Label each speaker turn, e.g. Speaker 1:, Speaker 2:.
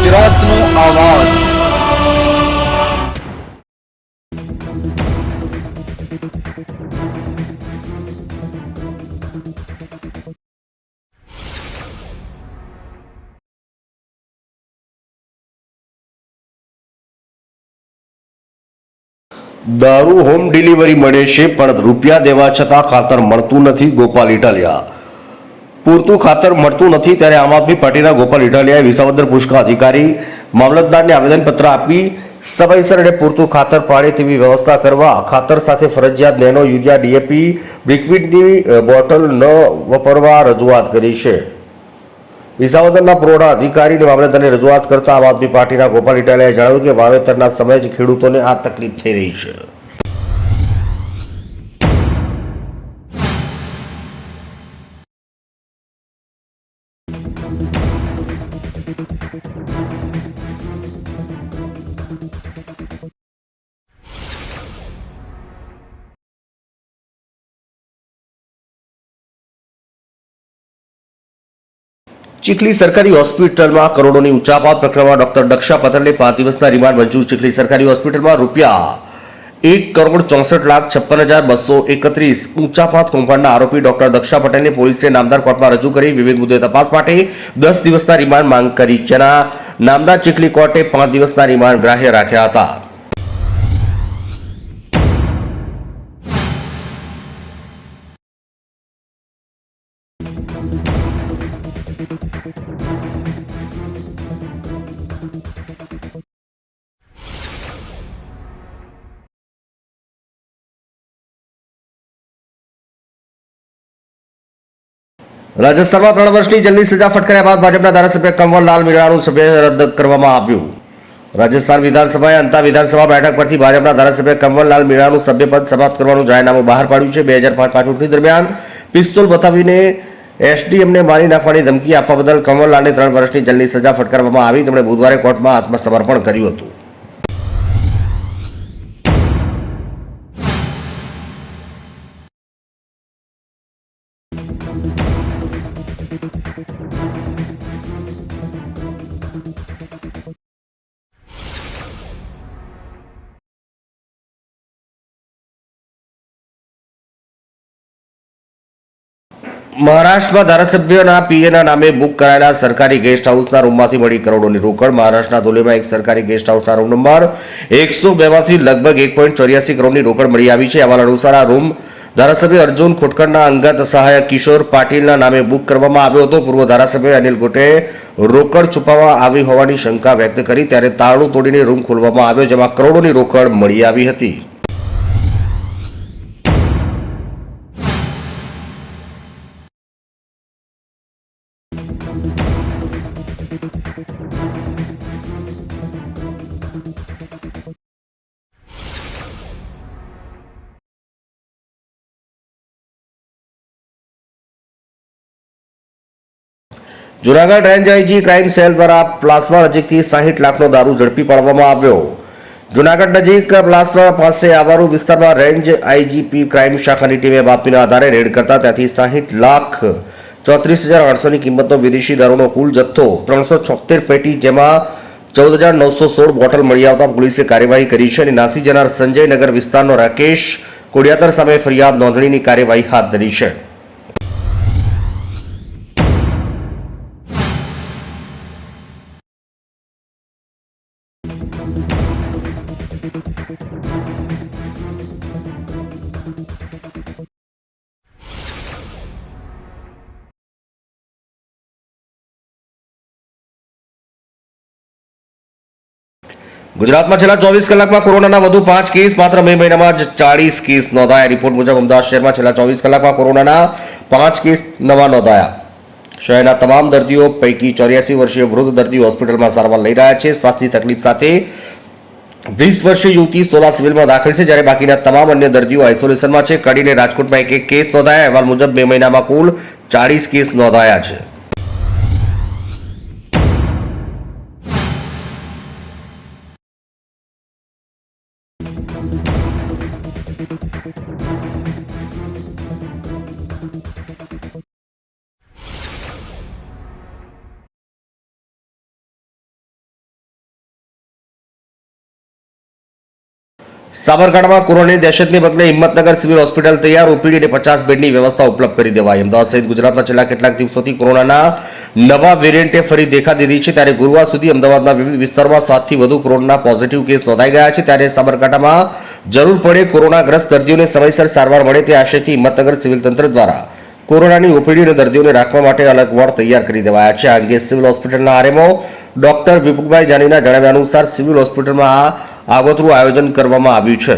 Speaker 1: ગુજરાતનો આવાજ।
Speaker 2: દારૂ હોમ ડિલિવરી મળે છે પણ રૂપિયા દેવા છતાં ખાતર મળતું નથી। ગોપાલ ઇટાલિયા પૂરતું ખાતર મળતું નથી ત્યારે આમ આદમી પાર્ટીના ગોપાલ ઇટાલિયાએ વિસાવદર પુષ્કળ અધિકારી મામલતદારને આવેદનપત્ર આપી સમયસર અને પૂરતું ખાતર પાડે તેવી વ્યવસ્થા કરવા, ખાતર સાથે ફરજિયાત નેનો યુરિયા ડીએપી લિક્વિડની બોટલ ન વાપરવા રજૂઆત કરી છે। વિસાવદરના પુરવઠા અધિકારીને મામલતદારને રજૂઆત કરતા આમ આદમી પાર્ટીના ગોપાલ ઇટાલિયાએ જણાવ્યું કે વાવેતરના સમયે જ ખેડૂતોને આ તકલીફ થઈ રહી છે। ચીખલી સરકારી હોસ્પિટલમાં કરોડોની ઉચાપત પ્રકરણમાં ડોક્ટર દક્ષા પટેલને 5 દિવસના રિમાન્ડ મંજૂર। ચીખલી સરકારી હોસ્પિટલમાં રૂપિયા 1,64,56,231 ઉચાપત કૌભાંડના આરોપી ડોક્ટર દક્ષા પટેલને પોલીસે નામદાર કોર્ટમાં રજૂ કરી વિવિધ મુદ્દે તપાસ માટે 10 દિવસના રિમાન્ડ માંગ કરી, જેના નામદાર ચીખલી કોર્ટે 5 દિવસના રિમાન્ડ ગ્રાહ્ય રાખ્યા હતા। રાજસ્થાનમાં 3 વર્ષની જેલની સજા ફટકાર્યા બાદ ભાજપના ધારાસભ્ય કંવરલાલ મીણાનું સભ્ય રદ કરવામાં આવ્યું। રાજસ્થાન વિધાનસભાએ અંતા વિધાનસભા બેઠક પરથી ભાજપના ધારાસભ્ય કંવરલાલ મીણાનું સભ્યપદ સમાપ્ત કરવાનું જાહેરનામું બહાર પાડ્યું છે। 2005 ચૂંટણી દરમિયાન પિસ્તોલ બતાવીને એસડીએમને મારી નાખવાની ધમકી આપવા બદલ કંવરલાલને 3 વર્ષની જેલની સજા ફટકારવામાં આવી। તેમણે બુધવારે કોર્ટમાં આત્મસમર્પણ કર્યું હતું। મહારાષ્ટ્રમાં ધારાસભ્યના પીએના નામે બુક કરાયેલા સરકારી ગેસ્ટ હાઉસના રૂમમાંથી મળી કરોડોની રોકડ। મહારાષ્ટ્રના ધોલેમાં એક સરકારી ગેસ્ટ હાઉસના રૂમ નંબર 102 માંથી લગભગ 1.84 કરોડની રોકડ મળી આવી છે। અહેવાલ અનુસાર આ રૂમ ધારાસભ્ય અર્જુન ખોટકરના અંગત સહાયક કિશોર પાટીલના નામે બુક કરવામાં આવ્યો હતો। પૂર્વ ધારાસભ્ય અનિલ ગોટે રોકડ છુપાવવા આવી હોવાની શંકા વ્યક્ત કરી ત્યારે તાળું તોડીને રૂમ ખોલવામાં આવ્યો, જેમાં કરોડોની રોકડ મળી આવી હતી। Junagadh range IG crime cell દ્વારા પ્લાસવા નજીકથી 60 લાખનો દારૂ ઝડપી પાડવામાં આવ્યો। જૂનાગઢ નજીક પ્લાસવા પાસે આવારૂ વિસ્તારમાં રેન્જ આઈજીપી ક્રાઇમ શાખાની ટીમે બાતમીના આધારે રેડ કરતા ત્યાંથી 60,34,800ની કિંમતનો વિદેશી દારૂનો કુલ જથ્થો 376 પેટી, જેમાં 14,916 બોટલ મળી આવતા પોલીસે કાર્યવાહી કરી છે અને નાસી જનાર સંજયનગર વિસ્તારનો રાકેશ કોડિયાતર સામે ફરિયાદ નોંધણીની કાર્યવાહી હાથ ધરી છે। ગુજરાતમાં છેલ્લા 24 કલાકમાં કોરોનાના વધુ 5 કેસ, માત્ર મે મહિનામાં જ 40 કેસ નોંધાયા। રિપોર્ટ મુજબ અમદાવાદ શહેરમાં છેલ્લા 24 કલાકમાં કોરોનાના 5 કેસ નવા નોંધાયા। શહેરના તમામ દર્દીઓ પૈકી 84 વર્ષીય વૃદ્ધ દર્દીઓ હોસ્પિટલમાં સારવાર લઈ રહ્યા છે। શ્વાસની તકલીફ સાથે 20 વર્ષીય યુવતી સોલા સિવિલમાં દાખલ છે, જ્યારે બાકીના તમામ અન્ય દર્દીઓ આઇસોલેશનમાં છે। કડીને રાજકોટમાં એક કેસ નોંધાયા। અહેવાલ મુજબ મે મહિનામાં કુલ 40 કેસ નોંધાયા છે। સાબરકાંઠામાં કોરોનાની દહેશતને પગલે હિંમતનગર સિવિલ હોસ્પિટલ તૈયાર, ઓપીડી અને 50 બેડની વ્યવસ્થા ઉપલબ્ધ કરી દેવાઈ. અમદાવાદ સહિત ગુજરાતમાં છેલ્લા કેટલાક દિવસોથી કોરોનાના નવા વેરિયન્ટે ફરી દેખા દીધી છે. ત્યારે ગુરુવાર સુધી અમદાવાદના વિવિધ વિસ્તારોમાં 7 થી વધુ કોરોનાના પોઝિટિવ કેસ નોંધાઈ ગયા છે. ત્યારે સાબરકાંઠામાં જરૂર પડે કોરોનાગ્રસ્ત દર્દીઓને સમયસર સારવાર મળે તે આશયથી હિંમતનગર સિવિલ તંત્ર દ્વારા કોરોનાની ઓપીડી અને દર્દીઓને રાખવા માટે અલગ વોર્ડ તૈયાર કરી દેવાયા છે. આ અંગે સિવિલ હોસ્પિટલના આરએમઓ ડોક્ટર વિપુલભાઈ જાનીના જણાવ્યા અનુસાર સિવિલ હોસ્પિટલમાં આ આગોતરું આયોજન કરવામાં આવ્યું છે.